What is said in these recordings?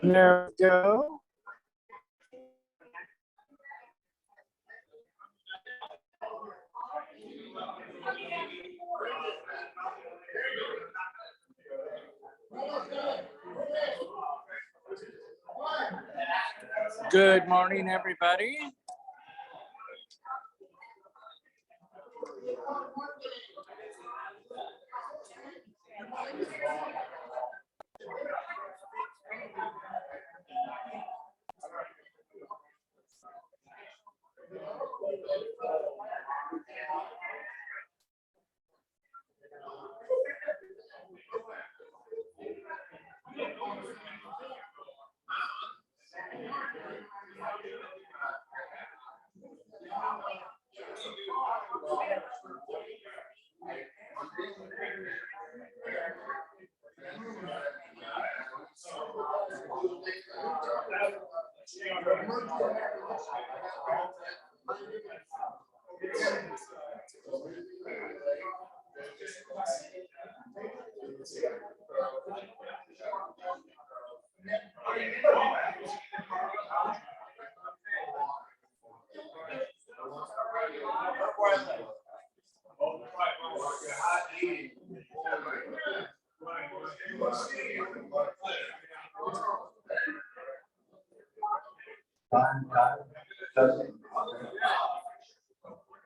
There we go. Good morning, everybody.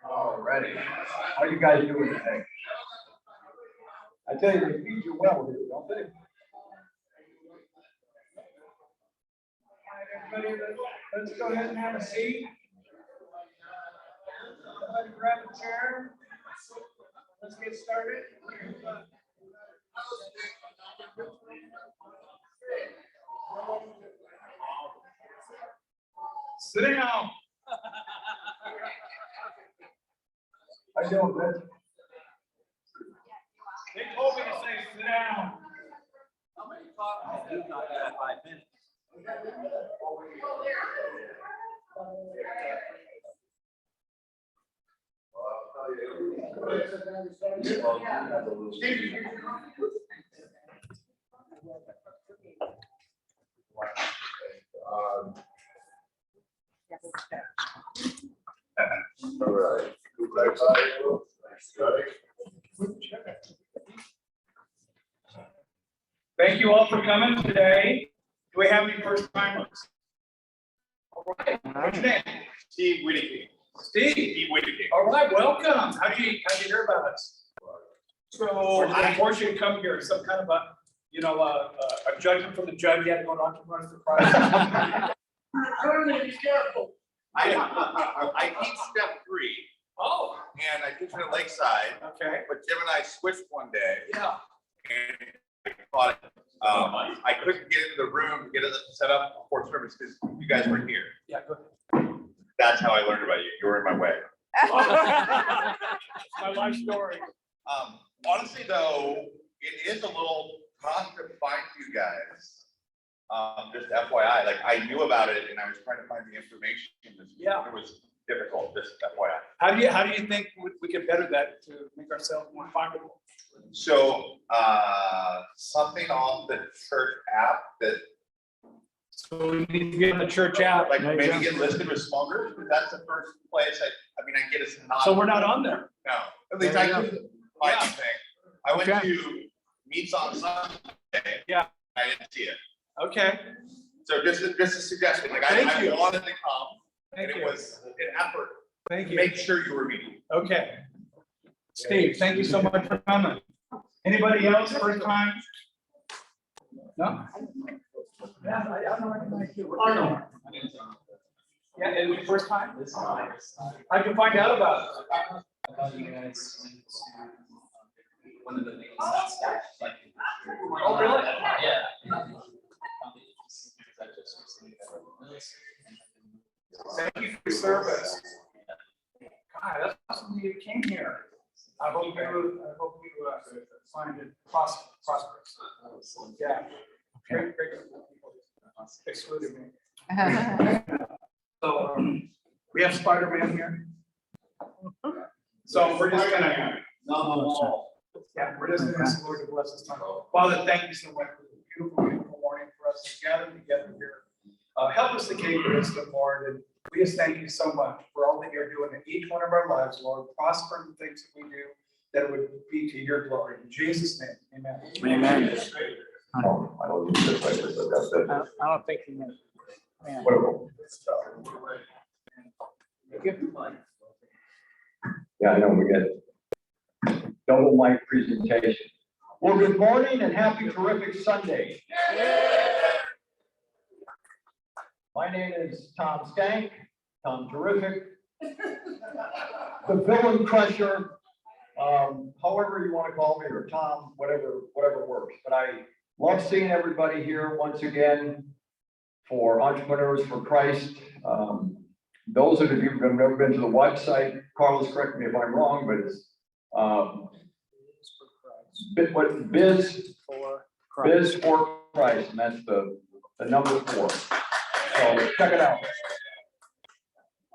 Alrighty. How are you guys doing today? I tell you, they feed you well here, don't they? All right, everybody, let's go ahead and have a seat. Everybody grab a chair. Let's get started. Sit down. How you doing, Rich? They told me to say sit down. How many talks do not have 5 minutes? All right. Thank you all for coming today. Do we have any first timers? All right. What's your name? Steve Whittaker. Steve. Whittaker. All right, welcome. How do you hear about us? So I forced you to come here. Some kind of a judgment from the judge. You had to go to entrepreneurial surprise. Be careful. I teach step 3. Oh, And I teach it at Lakeside. okay. But Jim and I switched one day. Yeah. And I thought I couldn't get into the room to get it set up before service because you guys weren't here. Yeah, go ahead. That's how I learned about you. You were in my way. My life story. Honestly, though, it is a little tough to find you guys. Just FYI, like I knew about it and I was trying to find the information. Yeah. It was difficult, just FYI. How do you think we can better that to make ourselves more findable? So something on the church app that So we need to get on the church app. like maybe get listed with small groups, but that's the first place I get us not. So we're not on there. No, at least I couldn't find anything. I went Okay. to Meets on Sunday. Yeah. I didn't see it. Okay. So just a suggestion, like Thank I you. wanted to come, Thank and you. it was an effort Thank to you. make sure you were meeting. Okay. Steve, thank you so much for coming. Anybody else first time? No? Yeah, I don't recognize you. Arnold. Yeah, it was your first time? How'd you find out about it? One of the things Oh, really? Yeah. Thank you for your service. God, that's awesome you came here. I hope you find it prosperous. Yeah. Great. Excluded me. So we have Spider-Man here. So we're just gonna. Yeah, we're just gonna ask the Lord to bless this time. Father, thank you so much for the beautiful, beautiful morning for us to gather together here. Help us to keep this, Lord, and we just thank you so much for all that you're doing in each one of our lives, Lord. Prosper in the things that we do, that it would be to your glory. In Jesus' name, amen. Amen. I don't use this like this, I've got this. I don't think you know. Yeah. Whatever. Yeah, I know, we get double mic presentation. Well, good morning and happy terrific Sunday. My name is Tom Schenck, Tom Terrific, the villain crusher, however you want to call me, or Tom, whatever works. But I love seeing everybody here once again for Entrepreneurs for Christ. Those of you who have never been to the website, Carlos, correct me if I'm wrong, but it's Biz for Christ, and that's the number 4. So check it out.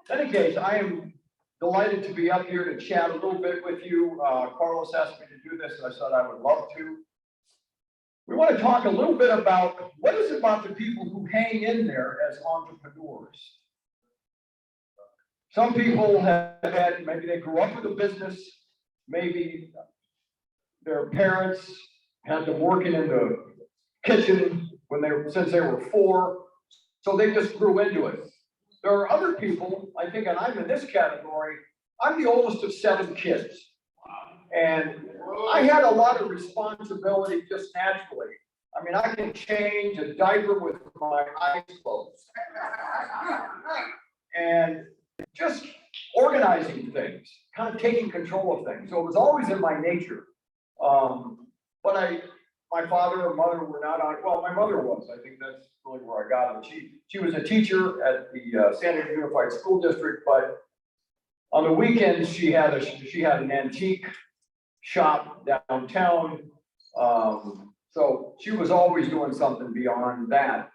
In any case, I am delighted to be up here to chat a little bit with you. Carlos asked me to do this, and I said I would love to. We want to talk a little bit about what is it about the people who hang in there as entrepreneurs. Some people have had, maybe they grew up with a business, maybe their parents had them working in the kitchen since they were 4, so they just grew into it. There are other people, I think, and I'm in this category, I'm the oldest of 7 kids. And I had a lot of responsibility just naturally. I mean, I can change a diaper with my eyes closed. And just organizing things, kind of taking control of things. So it was always in my nature. But my father and mother were not on, well, my mother was, I think that's really where I got it. She was a teacher at the San Diego Unified School District, but on the weekends, she had an antique shop downtown. So she was always doing something beyond that,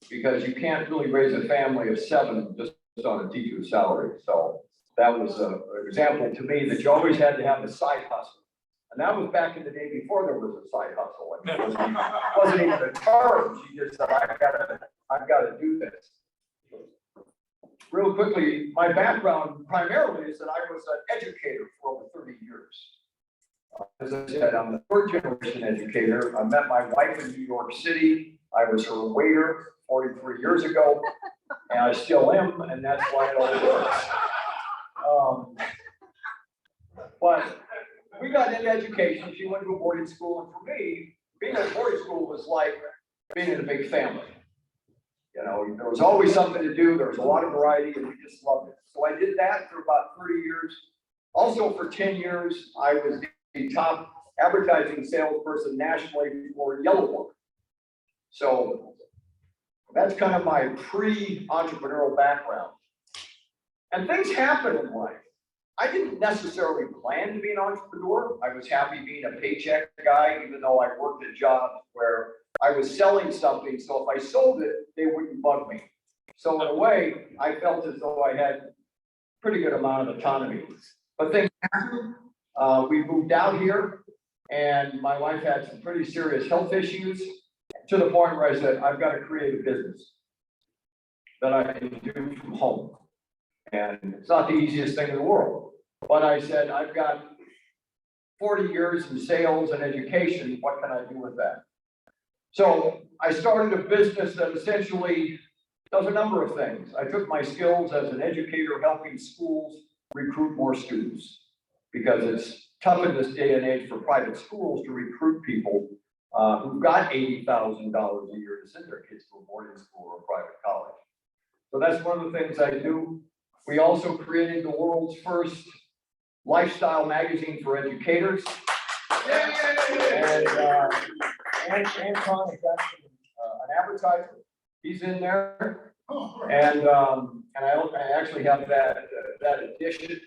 because you can't really raise a family of 7 just on a teacher's salary. So that was an example to me that you always had to have a side hustle. And that was back in the day before there was a side hustle. I mean, it wasn't even a term. She just said, I've got to do this. Real quickly, my background primarily is that I was an educator for over 30 years. As I said, I'm the 3rd generation educator. I met my wife in New York City. I was her waiter 43 years ago, and I still am, and that's why it all works. But we got into education. She went to a boarding school, and for me, being at a boarding school was like being in a big family. You know, there was always something to do. There was a lot of variety, and we just loved it. So I did that for about 30 years. Also, for 10 years, I was the top advertising salesperson nationally for Yellow Book. So that's kind of my pre-entrepreneurial background. And things happen in life. I didn't necessarily plan to be an entrepreneur. I was happy being a paycheck guy, even though I worked at jobs where I was selling something. So if I sold it, they wouldn't bug me. So in a way, I felt as though I had a pretty good amount of autonomy. But things happened. We moved out here, and my wife had some pretty serious health issues, to the point where I said, I've got to create a business that I can do from home. And it's not the easiest thing in the world. But I said, I've got 40 years in sales and education. What can I do with that? So I started a business that essentially does a number of things. I took my skills as an educator helping schools recruit more students, because it's tough in this day and age for private schools to recruit people who've got $80,000 a year to send their kids to a boarding school or a private college. So that's one of the things I do. We also created the world's first lifestyle magazine for educators. And Anton is actually an advertiser. He's in there. And I actually have that edition,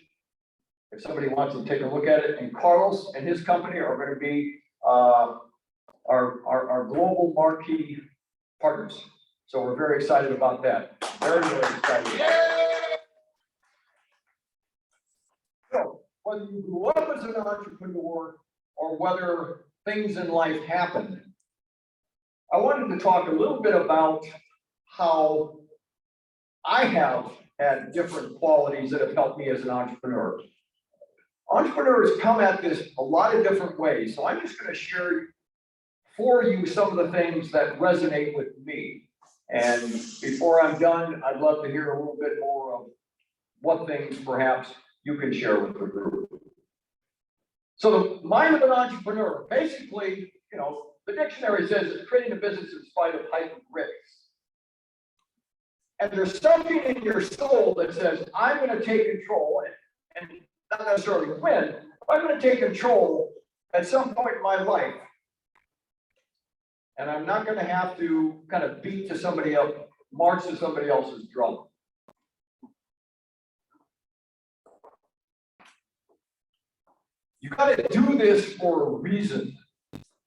if somebody wants to take a look at it. And Carlos and his company are going to be our global marquee partners. So we're very excited about that. Very, very excited. So whether you grew up as an entrepreneur or whether things in life happen, I wanted to talk a little bit about how I have had different qualities that have helped me as an entrepreneur. Entrepreneurs come at this a lot of different ways, so I'm just going to share for you some of the things that resonate with me. And before I'm done, I'd love to hear a little bit more of what things perhaps you can share with the group. So the mind of an entrepreneur, basically, the dictionary says it's creating a business in spite of heightened risks. And there's something in your soul that says, I'm going to take control and not necessarily win, but I'm going to take control at some point in my life. And I'm not going to have to kind of beat to somebody else, march to somebody else's drum. You got to do this for a reason.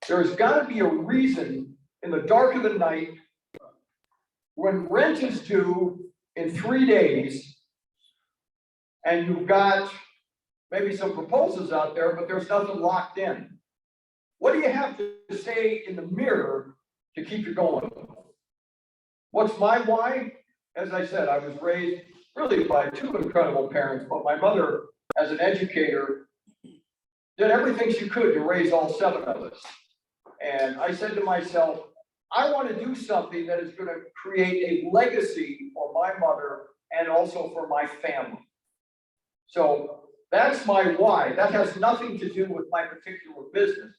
There's got to be a reason in the dark of the night when rent is due in 3 days and you've got maybe some proposals out there, but there's nothing locked in. What do you have to say in the mirror to keep you going? What's my why? As I said, I was raised really by two incredible parents, but my mother, as an educator, did everything she could to raise all 7 of us. And I said to myself, I want to do something that is going to create a legacy for my mother and also for my family. So that's my why. That has nothing to do with my particular business,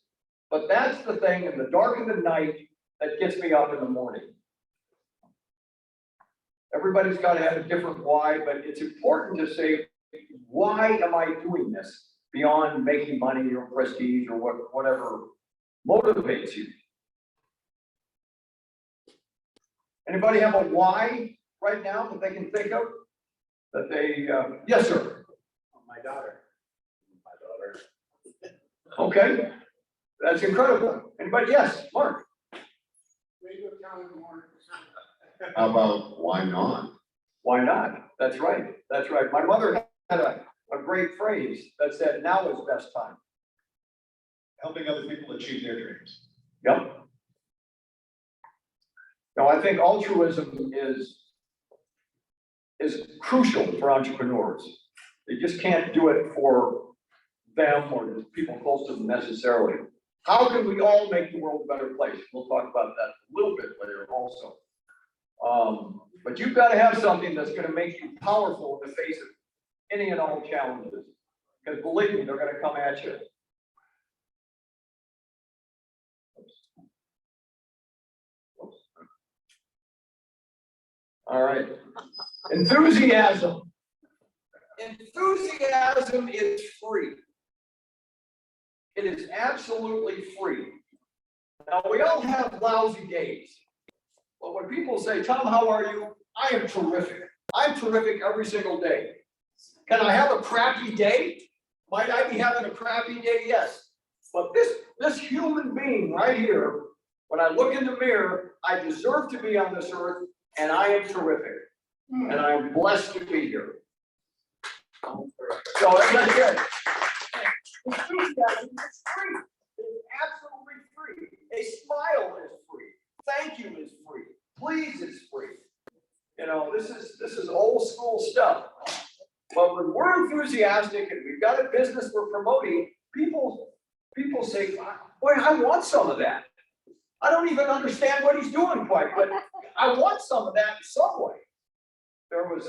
but that's the thing in the dark of the night that gets me up in the morning. Everybody's got to have a different why, but it's important to say, why am I doing this beyond making money or prestige or whatever motivates you? Anybody have a why right now that they can think of? That they, yes, sir. My daughter. Okay, that's incredible. Anybody? Yes, Mark. How about why not? Why not? That's right. That's right. My mother had a great phrase that said, now is best time. Helping other people achieve their dreams. Yep. Now, I think altruism is crucial for entrepreneurs. They just can't do it for them or the people close to them necessarily. How can we all make the world a better place? We'll talk about that a little bit later also. But you've got to have something that's going to make you powerful in the face of any and all challenges. Because believe me, they're going to come at you. All right. Enthusiasm. Enthusiasm is free. It is absolutely free. Now, we all have lousy days. But when people say, Tom, how are you? I am terrific. I'm terrific every single day. Can I have a crappy day? Might I be having a crappy day? Yes. But this human being right here, when I look in the mirror, I deserve to be on this earth, and I am terrific. And I am blessed to be here. So as I said, enthusiasm is free. It is absolutely free. A smile is free. Thank you is free. Please is free. This is old school stuff. But when we're enthusiastic and we've got a business we're promoting, people say, boy, I want some of that. I don't even understand what he's doing quite, but I want some of that in some way. There was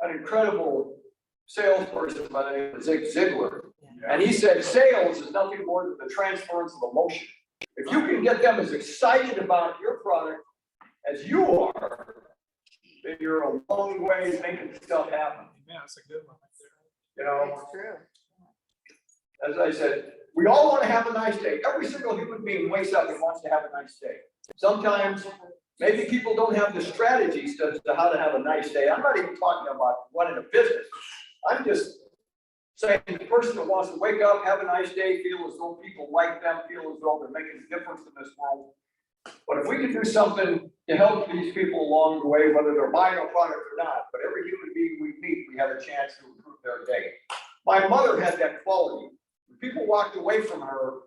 an incredible salesperson by the name of Zig Ziglar, and he said sales is nothing more than the transference of emotion. If you can get them as excited about your product as you are, then you're a long way making stuff happen. Yeah, that's a good one. That's true. As I said, we all want to have a nice day. Every single human being wakes up and wants to have a nice day. Sometimes maybe people don't have the strategies as to how to have a nice day. I'm not even talking about running a business. I'm just saying the person that wants to wake up, have a nice day, feel as though people like them, feel as though they're making a difference in this world. But if we can do something to help these people along the way, whether they're buying a product or not, but every human being we meet, we have a chance to improve their day. My mother had that quality. people walked away from her,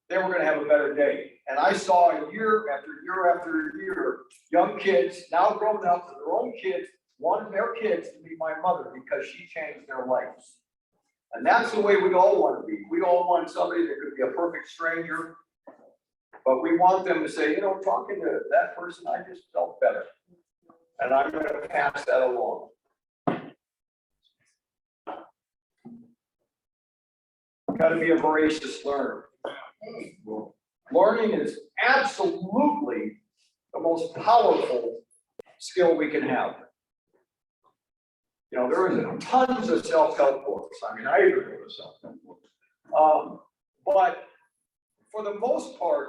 they were gonna have a better day. And I saw year after year after year, young kids, now grown up, with their own kids, wanted their kids to be my mother because she changed their lives. And that's the way we all want to be. We all want somebody that could be a perfect stranger, but we want them to say, you know, talking to that person, I just felt better. And I'm gonna pass that along. Got to be a voracious learner. Learning is absolutely the most powerful skill we can have. You know, there is tons of self-help books. I mean, I even read a self-help book. But for the most part,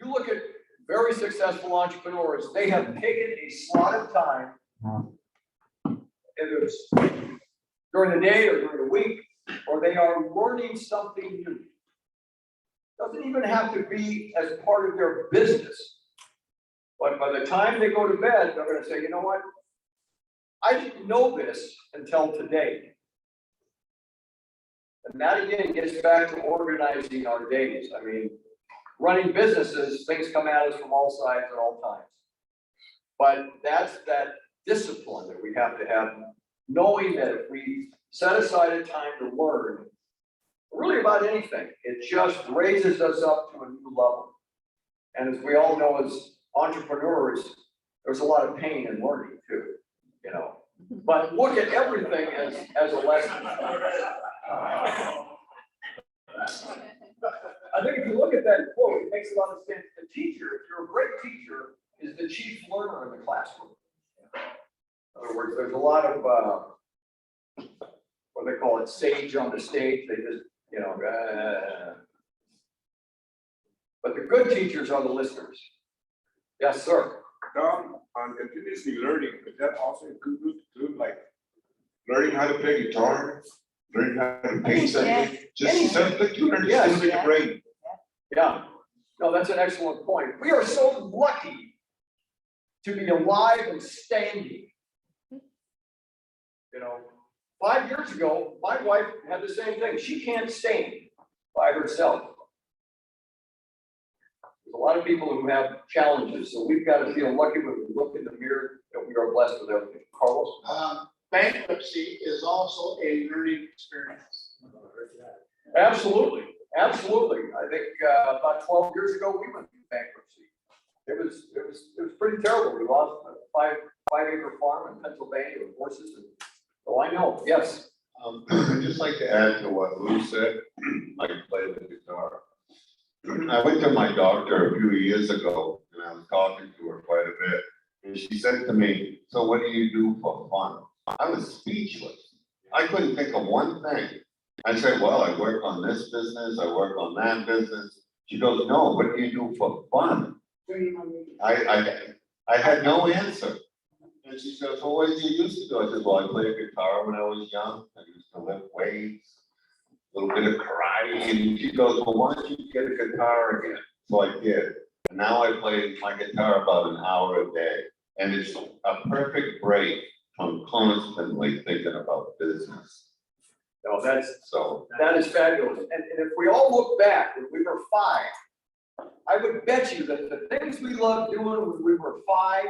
you look at very successful entrepreneurs, they have taken a slot of time, whether it's during the day or during the week, or they are learning something new. Doesn't even have to be as part of their business. But by the time they go to bed, they're going to say, you know what? I didn't know this until today. And that again gets back to organizing our days. I mean, running businesses, things come at us from all sides at all times. But that's that discipline that we have to have, knowing that if we set aside a time to learn, really about anything, it just raises us up to a new level. And as we all know, as entrepreneurs, there's a lot of pain in learning too, you know. But look at everything as a lesson. I think if you look at that quote, it makes a lot of sense. The teacher, if you're a great teacher, is the chief learner in the classroom. In other words, there's a lot of, what they call it, sage on the stage. They just, you know, but the good teachers are the listeners. Yes, sir. Tom, on continuously learning, does that also include like learning how to play guitar, learning how to paint something? Just simply to learn to stimulate the brain. Yeah, no, that's an excellent point. We are so lucky to be alive and standing. You know, 5 years ago, my wife had the same thing. She can't stand by herself. There's a lot of people who have challenges, so we've got to feel lucky when we look in the mirror that we are blessed with everything. Carlos? Bankruptcy is also a learning experience. Absolutely, absolutely. I think about 12 years ago, we went through bankruptcy. It was pretty terrible. We lost a five-acre farm in Pennsylvania with horses. And so I know, yes. I'd just like to add to what Lou said. I play the guitar. I went to my doctor a few years ago and I was talking to her quite a bit. And she said to me, so what do you do for fun? I was speechless. I couldn't think of one thing. I said, well, I work on this business, I work on that business. She goes, no, what do you do for fun? I had no answer. And she says, well, what did you used to do? I said, well, I played guitar when I was young. I used to lift weights, a little bit of karate. And she goes, well, why don't you get a guitar again? So I did. And now I play my guitar about an hour a day. And it's a perfect break from constantly thinking about business. No, that is fabulous. And if we all look back when we were 5, I would bet you that the things we loved doing when we were 5,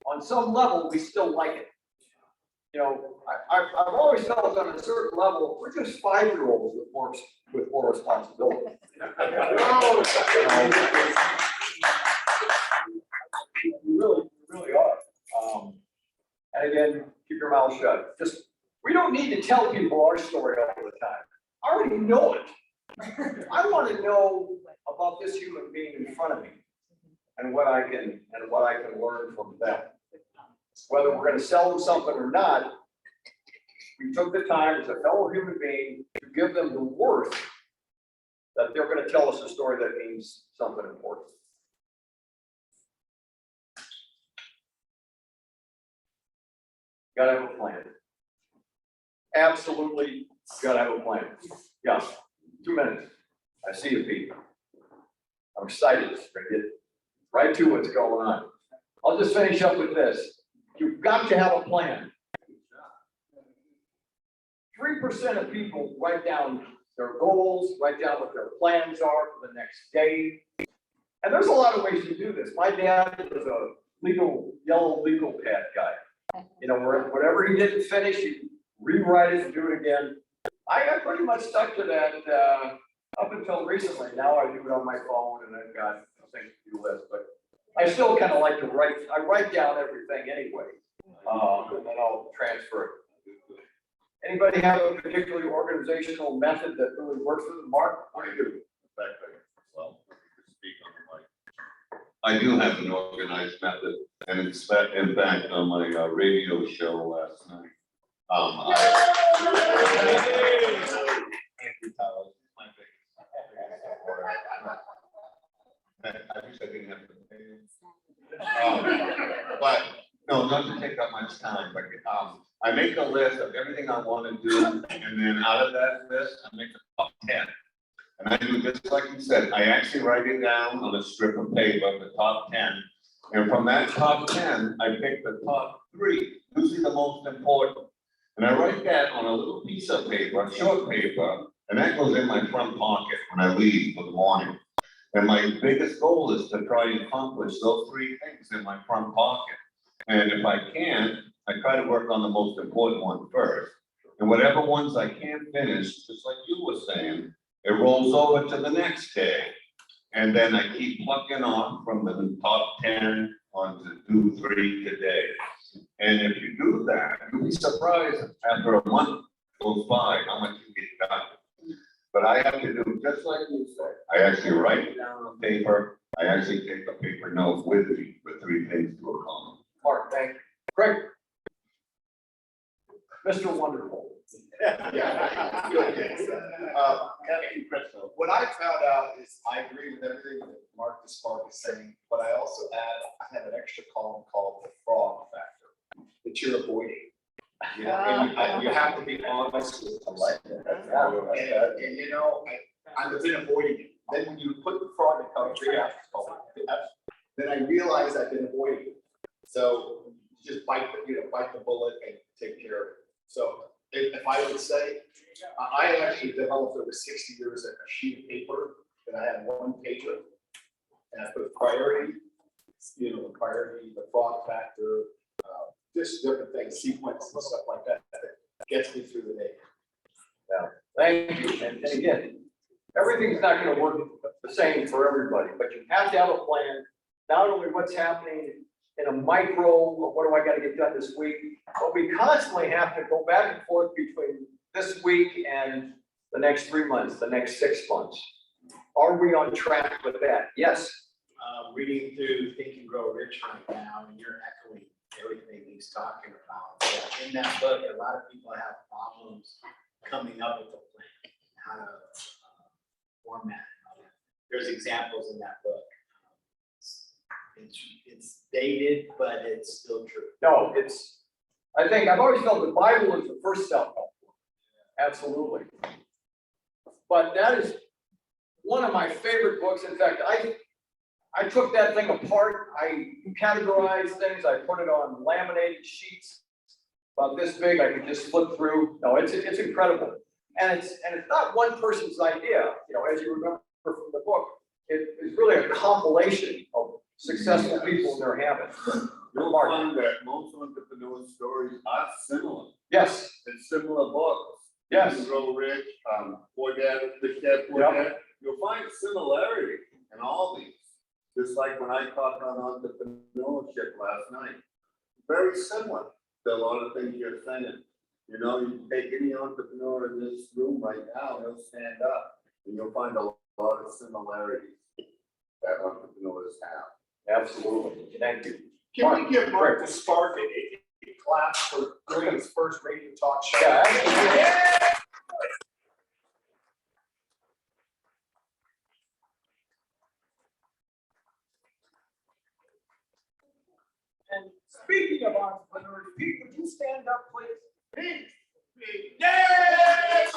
on some level, we still like it. You know, I've always felt on a certain level, we're just 5-year-olds with more responsibility. You really are. And again, keep your mouth shut. We don't need to tell people our story all the time. I already know it. I want to know about this human being in front of me and what I can learn from them. Whether we're going to sell them something or not, we took the time as a fellow human being to give them the worth that they're going to tell us a story that means something important. Gotta have a plan. Absolutely gotta have a plan. Yeah, 2 minutes. I see you, Pete. I'm excited. We're gonna get right to what's going on. I'll just finish up with this. You've got to have a plan. 3% of people write down their goals, write down what their plans are for the next day. And there's a lot of ways to do this. My dad was a yellow legal pad guy. You know, whatever he didn't finish, he'd rewrite it and do it again. I pretty much stuck to that up until recently. Now I do it on my phone and I've got things to do list, but I still kind of like to write. I write down everything anyway, and then I'll transfer it. Anybody have a particular organizational method that really works for them? Mark, what do you do? Well, speak on the mic. I do have an organized method, and in fact, on my radio show last night, I wish I didn't have to pay. But no, not to take up much time, but I make a list of everything I want to do, and then out of that list, I make a top 10. And I do just like you said, I actually write it down on a strip of paper, the top 10. And from that top 10, I pick the top 3, usually the most important. And I write that on a little piece of paper, short paper, and that goes in my front pocket when I leave for the morning. And my biggest goal is to try and accomplish those 3 things in my front pocket. And if I can, I try to work on the most important one first. And whatever ones I can't finish, just like you were saying, it rolls over to the next day. And then I keep plucking on from the top 10 on to 2, 3 today. And if you do that, you'll be surprised after a month goes by how much you get done. But I have to do just like you said. I actually write it down on paper. I actually take a paper note with me for 3 things to accomplish. Mark, thank you. Greg. Mr. Wonderful. What I found out is I agree with everything that Mark the Spark is saying, but I also I have an extra column called the fraud factor that you're avoiding. You know, and you have to be honest with yourself. And you know, I've been avoiding it. Then when you put the fraud in the then I realize I've been avoiding it. So just bite the bullet and take care of it. So if I would say, I actually developed over 60 years a sheet of paper that I had 1 pager, and I put priority, the priority, the fraud factor, just different things, sequence and stuff like that, that gets me through the day. Yeah, thank you. And again, everything's not going to work the same for everybody, but you have to have a plan, not only what's happening in a micro, of what do I got to get done this week, but we constantly have to go back and forth between this week and the next 3 months, the next 6 months. Are we on track with that? Yes. Reading through Think and Grow Rich right now, and you're echoing everything he's talking about. In that book, a lot of people have problems coming up with a plan, how to format it. There's examples in that book. It's dated, but it's still true. No, I think I've always felt the Bible is the first self-help book. Absolutely. But that is one of my favorite books. In fact, I took that thing apart. I categorized things. I put it on laminated sheets about this big. I could just flip through. No, it's incredible. And it's not one person's idea. As you remember from the book, it is really a compilation of successful people and their habits. You'll find that most entrepreneur stories are similar. Yes. It's similar books. Yes. Think and Grow Rich, Poor Dad, Rich Dad, Poor Dad. You'll find similarity in all these. Just like when I talked on entrepreneurship last night. Very similar to a lot of things you're saying. You can take any entrepreneur in this room right now, they'll stand up, and you'll find a lot of similarities that entrepreneurs have. Absolutely. Thank you. Can we give Mark the Spark a clap for doing his first radio talk show? Yeah. And speaking of entrepreneurs, Pete, would you stand up, please? Pete. Yes!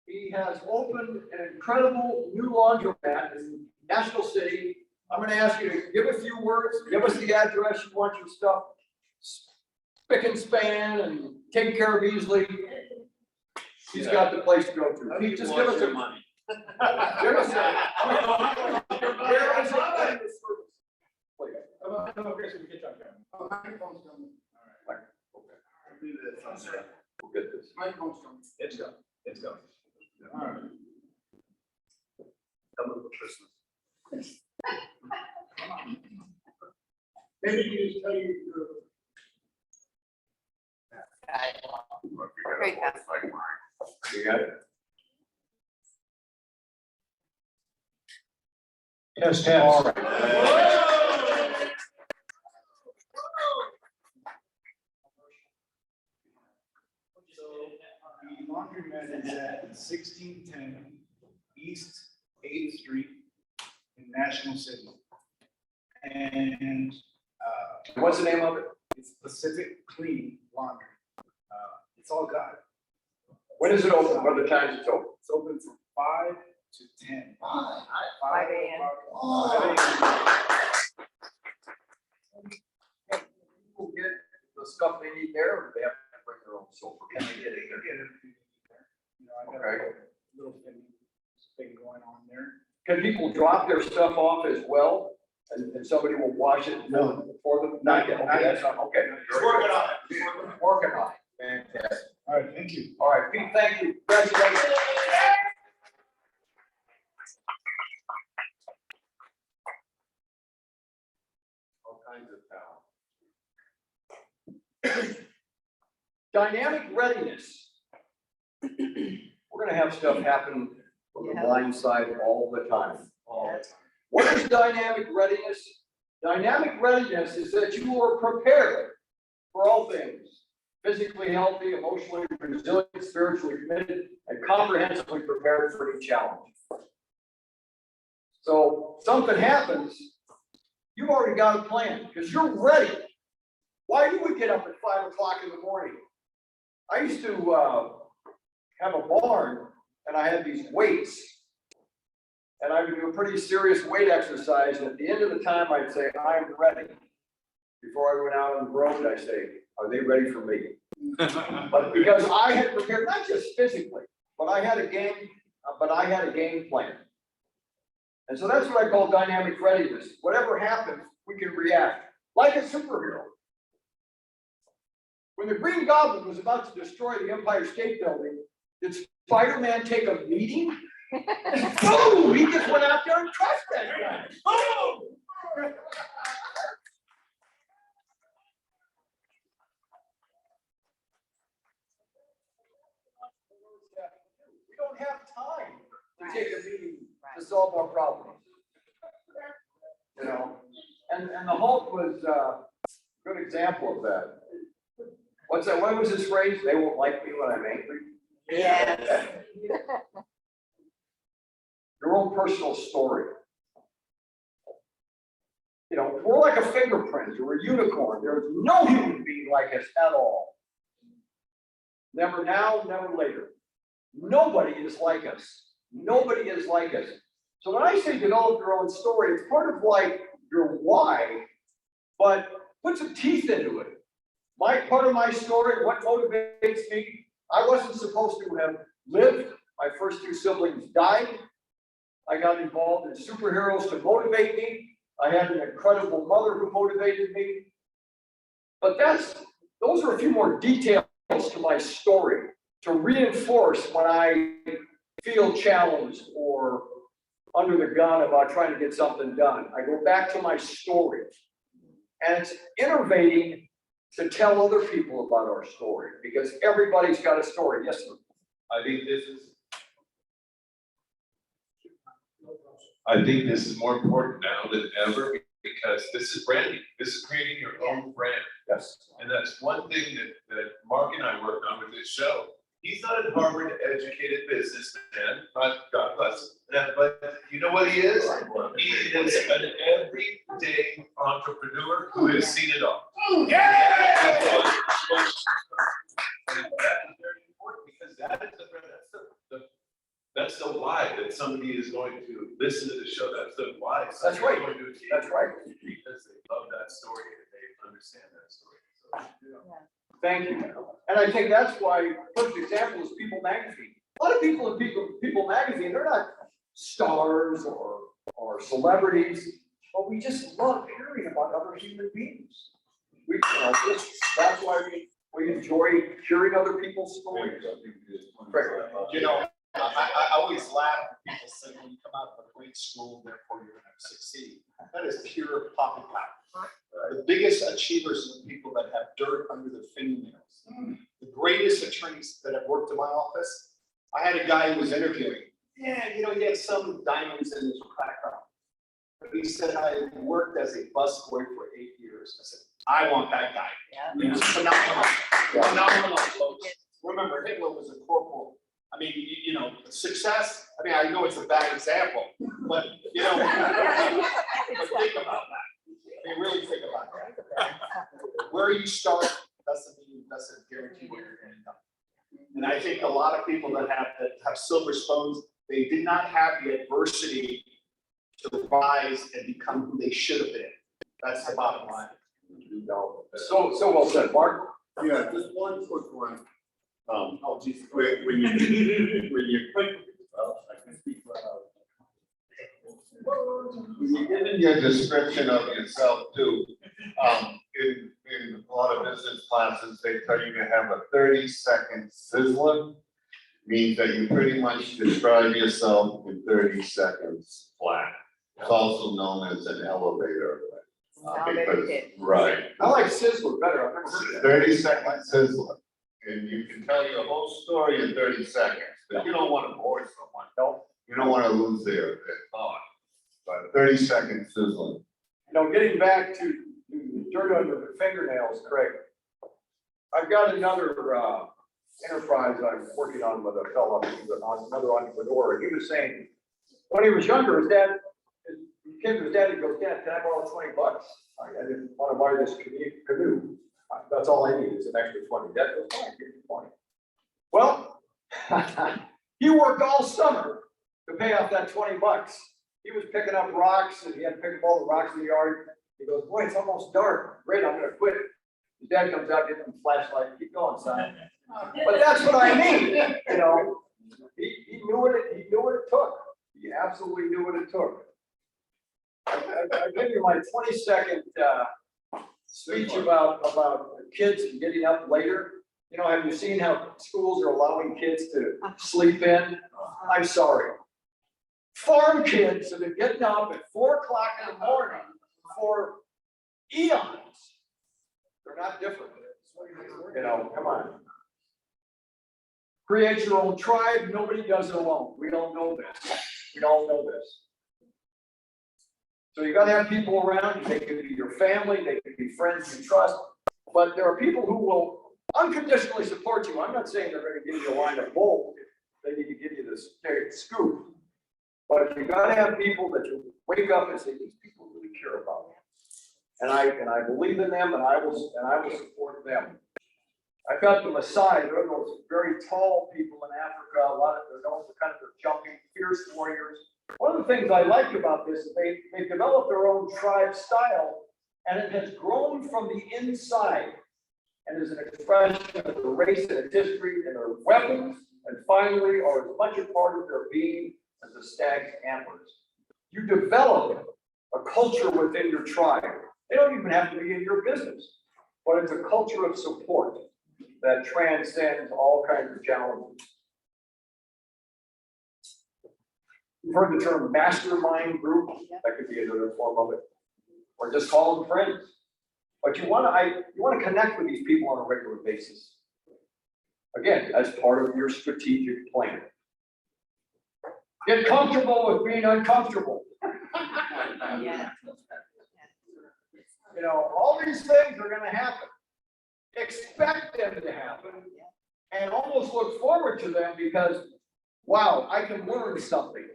He has opened an incredible new laundromat in National City. I'm going to ask you to give a few words, give us the address you want your stuff spick and span and take care of easily, he's got the place to go to. Pete, just give us a money. Give us a. Where is it? Please. Do this on there. We'll get this. It's go, it's go. All right. Come over Christmas. Maybe you just tell you. Great. You got it? Test, All test. right. So the laundromat is at 1610 East 8th Street in National City. And What's the name of it? it's Pacific Clean Laundry. It's all God. When is it open? What are the times it's open? It's open from 5 to 10. 5 a.m. People get the stuff they need there, or they have to bring their own soap, or can they get it there? You know, I got a Okay. little thing going on there. Can people drop their stuff off as well, and somebody will wash it for them? Not yet, okay, that's not, okay. Just working on it. Working on it, fantastic. All right, thank you. All right, Pete, thank you, congratulations. All kinds of talent. Dynamic readiness. We're gonna have stuff happen from the blind side all the time. What is dynamic readiness? Dynamic readiness is that you are prepared for all things. Physically healthy, emotionally resilient, spiritually committed, and comprehensively prepared for any challenge. So something happens, you've already got a plan because you're ready. Why do we get up at 5 o'clock in the morning? I used to have a barn and I had these weights. And I would do a pretty serious weight exercise. And at the end of the time, I'd say, I'm ready. Before I went out on the road, I say, are they ready for me? But because I had prepared, not just physically, but I had a game plan. And so that's what I call dynamic readiness. Whatever happens, we can react like a superhero. When the Green Goblin was about to destroy the Empire State Building, did Spider-Man take a meeting? Boom! He just went out there and crushed that guy. Boom! We don't have time to take a meeting to solve our problems. You know, and the Hulk was a good example of that. What's that? What was his phrase? They won't like me when I'm angry. Yes. Your own personal story. You know, we're like a fingerprint or a unicorn. There's no human being like us at all. Never now, never later. Nobody is like us. Nobody is like us. So when I say develop your own story, it's part of like your why, but put some teeth into it. Part of my story, what motivates me, I wasn't supposed to have lived. My first two siblings died. I got involved in superheroes to motivate me. I had an incredible mother who motivated me. But those are a few more details to my story to reinforce when I feel challenged or under the gun about trying to get something done. I go back to my story. And it's innovating to tell other people about our story because everybody's got a story. Yes, sir. I think this is more important now than ever because this is branding. This is creating your own brand. Yes. And that's one thing that Mark and I worked on with this show. He's not a Harvard educated businessman, God bless him. But you know what he is? He is an everyday entrepreneur who has seen it all. Yeah! And that is very important because that's the why that somebody is going to listen to the show. That's the why. That's right. Going to engage That's right. because they love that story and they understand that story. So, Thank you. And I think that's why, perfect example is People Magazine. A lot of people in People Magazine, they're not stars or celebrities, but we just love hearing about other human beings. That's why we enjoy hearing other people's stories. You know, I always laugh when people say, when you come out of a great school, therefore you're gonna succeed. That is pure poppycock. The biggest achievers are the people that have dirt under their fingernails. The greatest attorneys that have worked in my office, I had a guy who was interviewing. Yeah, you know, he had some diamonds in his background. But he said, I worked as a busboy for 8 years. I said, I want that guy. He was phenomenal. Phenomenal, folks. Remember, Hitler was a corporal. I mean, you know, success, I mean, I know it's a bad example, but, you know, but think about that. I mean, really think about that. Where you start doesn't guarantee where you're going to end up. And I think a lot of people that have silver spoons, they did not have the adversity to rise and become who they should have been. That's the bottom line. So well said, Mark. Yeah, just one quick one. Oh, geez. When you I can speak when you give in your description of yourself too, in a lot of business classes, they tell you to have a 30-second sizzler. Means that you pretty much describe yourself in 30 seconds flat. It's also known as an elevator. Because, right. I like Sizzler better. I've never heard of that. 30-second sizzler. And you can tell your whole story in 30 seconds, but you don't want to bore someone. No. You don't want to lose their thought. But 30-second sizzling. You know, getting back to dirt under the fingernails, Craig. I've got another enterprise I'm working on with a fellow, another entrepreneur, and he was saying, when he was younger, his dad, he came to his dad and goes, Dad, can I borrow $20? I didn't want to buy this canoe. That's all I need is an extra 20. Dad goes, fine, give me 20. Well, he worked all summer to pay off that $20. He was picking up rocks and he had to pick up all the rocks in the yard. He goes, boy, it's almost dark. Great, I'm gonna quit. His dad comes out, gets him a flashlight, keep going, son. But that's what I mean, you know. He knew what it took. He absolutely knew what it took. I give you my 20-second speech about kids getting up later. You know, have you seen how schools are allowing kids to sleep in? I'm sorry. Farm kids have been getting up at 4 o'clock in the morning for eons. They're not different. You know, come on. Create your own tribe. Nobody does it alone. We don't know this. We all know this. So you got to have people around. They can be your family. They can be friends you trust. But there are people who will unconditionally support you. I'm not saying they're going to give you a line of gold. They need to give you this scoop. But you got to have people that you wake up and say, these people really care about me. And I believe in them, and I will support them. I've got the Maasai. They're those very tall people in Africa. A lot of they're known for kind of their jumping, fierce warriors. One of the things I like about this is they've developed their own tribe style, and it has grown from the inside, and is an expression of their race and its history and their weapons, and finally are as much a part of their being as the stag's antlers. You develop a culture within your tribe. They don't even have to be in your business, but it's a culture of support that transcends all kinds of challenges. You've heard the term mastermind group. That could be another form of it, or just call them friends. But you want to connect with these people on a regular basis. Again, as part of your strategic plan. Get comfortable with being uncomfortable. Yeah. You know, all these things are going to happen. Expect them to happen and almost look forward to them because, wow, I can learn something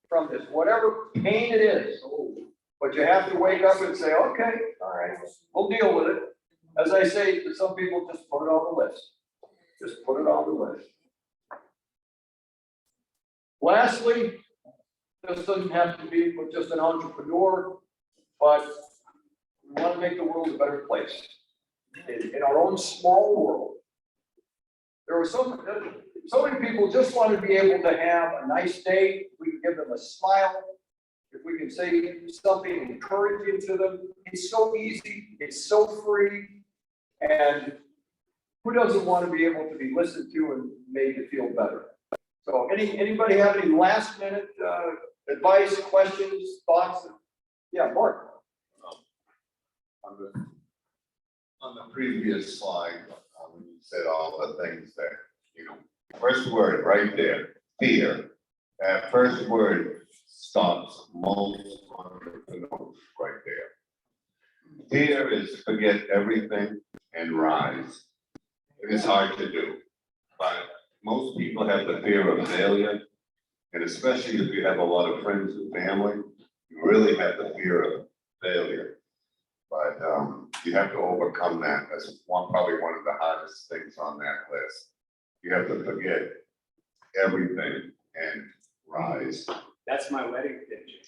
from this, whatever pain it is. But you have to wake up and say, okay, all right, we'll deal with it. As I say to some people, just put it on the list. Just put it on the list. Lastly, this doesn't have to be with just an entrepreneur, but we want to make the world a better place. in our own small world. There were so many people just want to be able to have a nice day. We can give them a smile. If we can say something encouraging to them, it's so easy, it's so free. And who doesn't want to be able to be listened to and made to feel better? So anybody have any last minute advice, questions, thoughts? Yeah, Mark. On the previous slide, when you said all the things that, first word right there, fear. That first word stops most entrepreneurs right there. Fear is forget everything and rise. It is hard to do, but most people have the fear of failure. And especially if you have a lot of friends and family, you really have the fear of failure. But you have to overcome that. That's probably one of the hardest things on that list. You have to forget everything and rise. That's my wedding picture.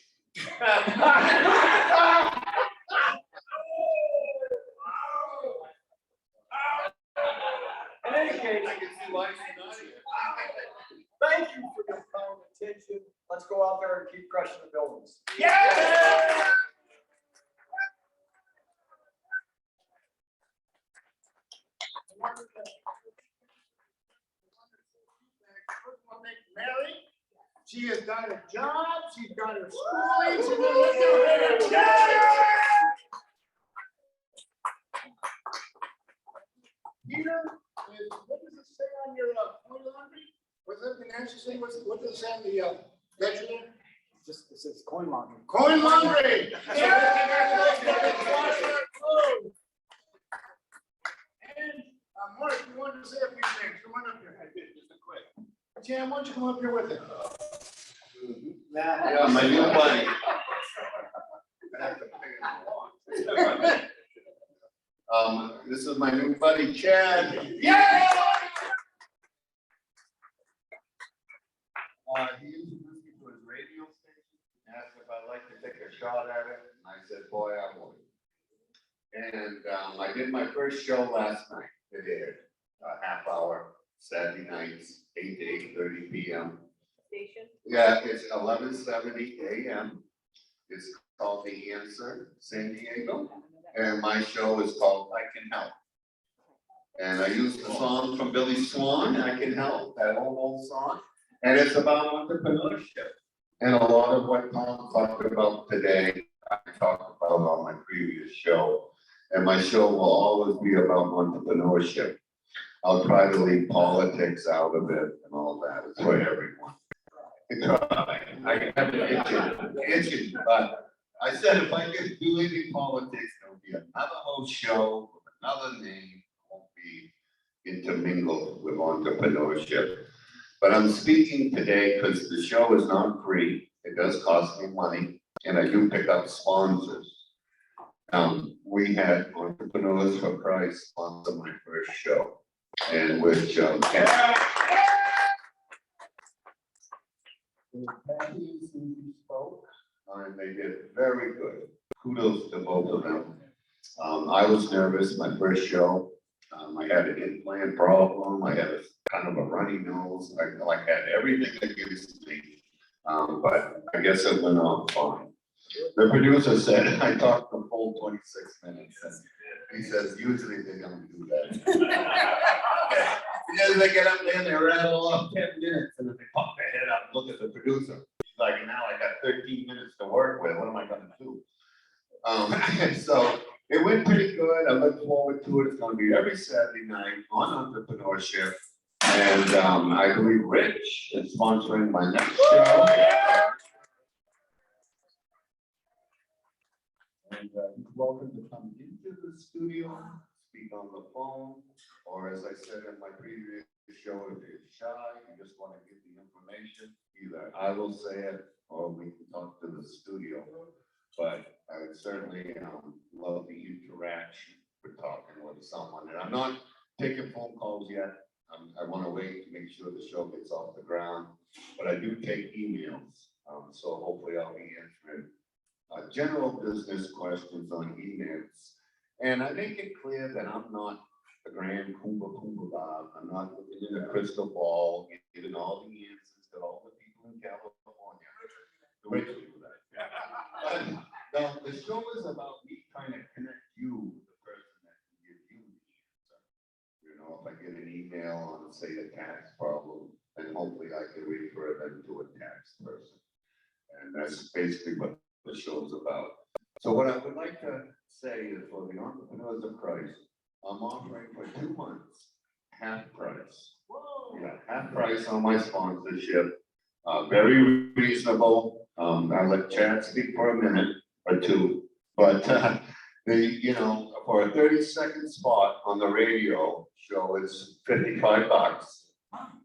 In any case, thank you for your kind attention. Let's go out there and keep crushing the buildings. Yeah! Mary, she has got a job, she's got her schooling, she's gonna look at her. Peter, what does it say on your coin laundry? What's that financial thing? What does it say on the ledger there? Just, it says coin laundering. Coin laundry! And Mark, you wanted to say a few things. Come on up here. Just a quick. Jan, why don't you come up here with it? Yeah, my new buddy. This is my new buddy, Chad. Yeah! He introduced me to his radio station, asked if I'd like to take a shot at it, and I said, boy, I would. And I did my first show last night. It aired a half hour, Saturday nights, 8 to 8:30 p.m. Station. Yeah, it's 11:70 a.m. It's called The Answer, San Diego, and my show is called I Can Help. And I used the song from Billy Swan, I Can Help, that old song, and it's about entrepreneurship. And a lot of what Tom talked about today, I talked about on my previous show. And my show will always be about entrepreneurship. I'll try to leave politics out of it and all that. It's for everyone. I have an itching, but I said if I could do any politics, there'll be another whole show with another name. Won't be intermingled with entrepreneurship. But I'm speaking today because the show is not free. It does cost me money, and I do pick up sponsors. We had Entrepreneurs for Christ sponsor my first show, and which spoke, and they did very good. Kudos to both of them. I was nervous my first show. I had an implant problem. I had a kind of a runny nose. I had everything against me, but I guess it went on fine. The producer said I talked the full 26 minutes. And he says usually they don't do that. Because they get up there and they rattle off 10 minutes, and then they pop their head up and look at the producer. He's like, now I got 13 minutes to work with. What am I going to do? So it went pretty good. I look forward to it. It's going to be every Saturday night on entrepreneurship. And I believe Rich is sponsoring my next show. And you're welcome to come into the studio, speak on the phone, or as I said in my previous show, if you're shy, you just want to get the information, either I will say it or we can talk to the studio. But I would certainly love the interaction for talking with someone. And I'm not taking phone calls yet. I want to wait to make sure the show gets off the ground, but I do take emails. So hopefully I'll be answering general business questions on emails. And I make it clear that I'm not the grand Kumbah Bob. I'm not looking in the crystal ball, giving all the answers to all the people in California. Rachel, the show is about me trying to connect you with the person that can give you the answer. You know, if I get an email on, say, a tax problem, then hopefully I can refer them to a tax person. And that's basically what the show's about. So what I would like to say is for the entrepreneurs of Christ, I'm offering for 2 months, half price. Yeah, half price on my sponsorship. Very reasonable. I'll let Chad speak for a minute or two, but for a 30-second spot on the radio show, it's $55.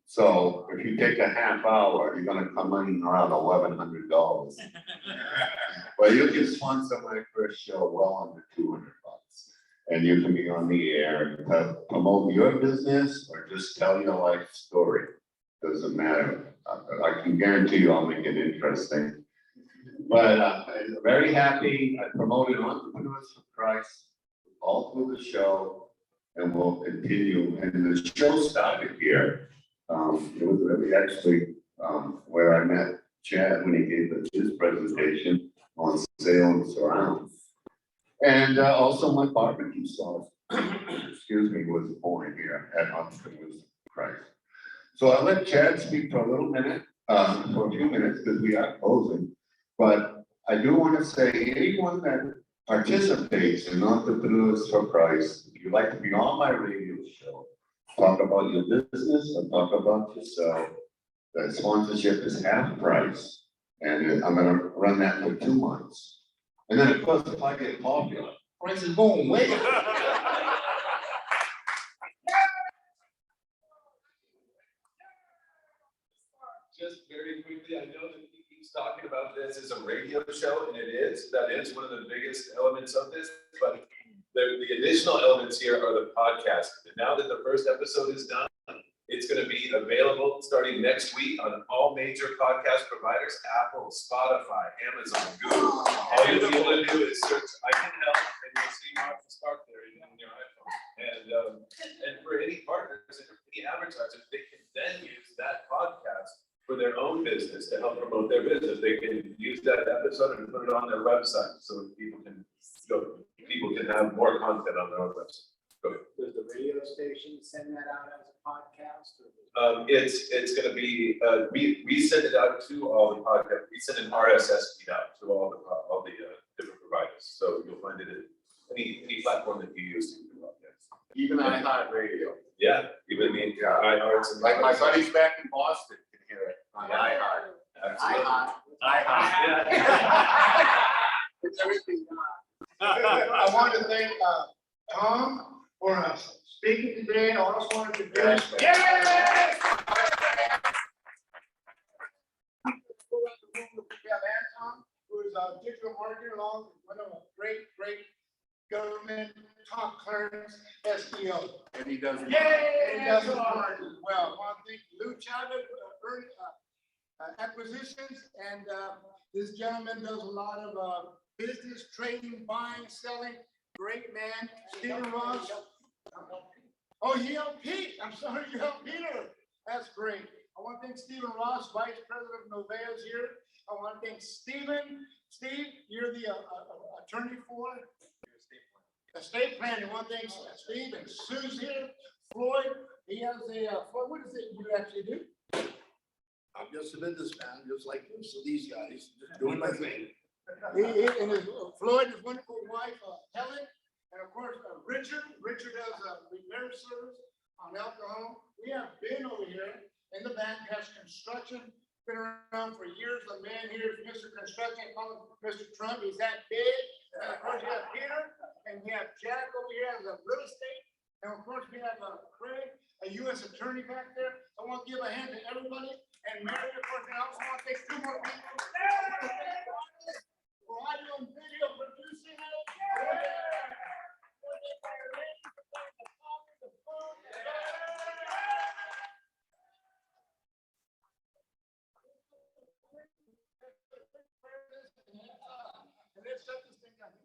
So if you take a half hour, you're gonna come in around $1,100. Well, you can sponsor my first show well under $200. And you can be on the air and promote your business or just tell your life story. Doesn't matter. I can guarantee you I'll make it interesting. But I'm very happy. I promoted Entrepreneurs for Christ all through the show, and we'll continue. And the show started here. It was really actually where I met Chad when he gave his presentation on sale and surround. And also my barbecue sauce, excuse me, was born here at Entrepreneurs for Christ. So I'll let Chad speak for a little minute, for a few minutes, because we are closing. But I do want to say, anyone that participates in Entrepreneurs for Christ, if you'd like to be on my radio show, talk about your business or talk about yourself, the sponsorship is half price. And I'm going to run that for 2 months. And then, of course, if I get popular, price is going way up. Just very quickly, I know that he keeps talking about this as a radio show, and that is one of the biggest elements of this, but the additional elements here are the podcast. And now that the first episode is done, it's going to be available starting next week on all major podcast providers: Apple, Spotify, Amazon, Google. All you have to do is search "I Can Help" and you'll see Mark the Spark there in your iPhone. And for any partners and any advertisers, they can then use that podcast for their own business to help promote their business. They can use that episode and put it on their website so people can have more content on their own website. Does the radio station send that out as a podcast? It's going to be we send it out to all the podcasts. We send an RSS feed out to all the different providers. So you'll find it in any platform that you use to do podcasts. Even iHeartRadio. Yeah, even iHeart. Like my buddies back in Boston can hear it on iHeart. Absolutely. It's everything. I want to thank Tom for speaking today. I also wanted to do. Yes! We have Anton, who is a digital marketer, along with one of a great government top clearance SEO. And he does. Yay! And he does it hard as well. I want to thank Lou Chavez for acquisitions, and this gentleman does a lot of business, trading, buying, selling. Great man, Stephen Ross. Oh, you helped Pete. I'm sorry, you helped Peter. That's great. I want to thank Stephen Ross, Vice President of Novea's here. I want to thank Stephen. Steve, you're the attorney for estate planning. I want to thank Steve and Sue's here. Floyd, he has a, Floyd, what is it you actually do? I'm just a businessman, just like most of these guys, just doing my thing. And Floyd, his wonderful wife, Helen, and of course, Richard. Richard does a repair service on alcohol. We have Ben over here in the back, has construction, been around for years. The man here is Mr. Construction, I call him Mr. Trump. He's that big. And of course, we have Peter, and we have Jack over here as a real estate. And of course, we have Craig, a U.S. attorney back there. I want to give a hand to everybody. And Mary, of course, and I also want to thank 2 more people. For audio and video producing it. And let's shut this thing down.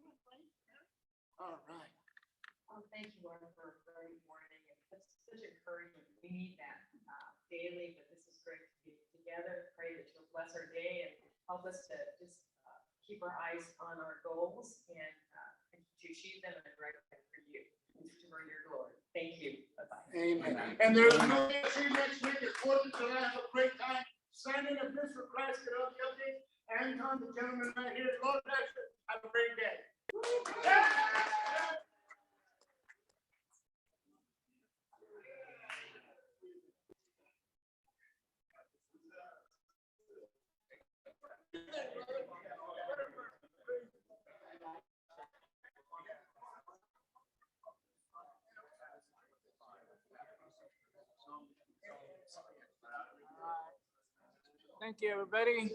All right. Thank you, Laura, for a great morning. And that's such encouragement. We need that daily, but this is great to be together. Pray that you'll bless our day and help us to just keep our eyes on our goals and to achieve them in the right way for you and to bring your glory. Thank you. Bye-bye. Amen. And there's no EFC next week. It's 4th of July. Have a great time. Signing of this for Christ. Get up, update. Anton, the gentleman right here. Lord bless you. Have a great day. Thank you, everybody.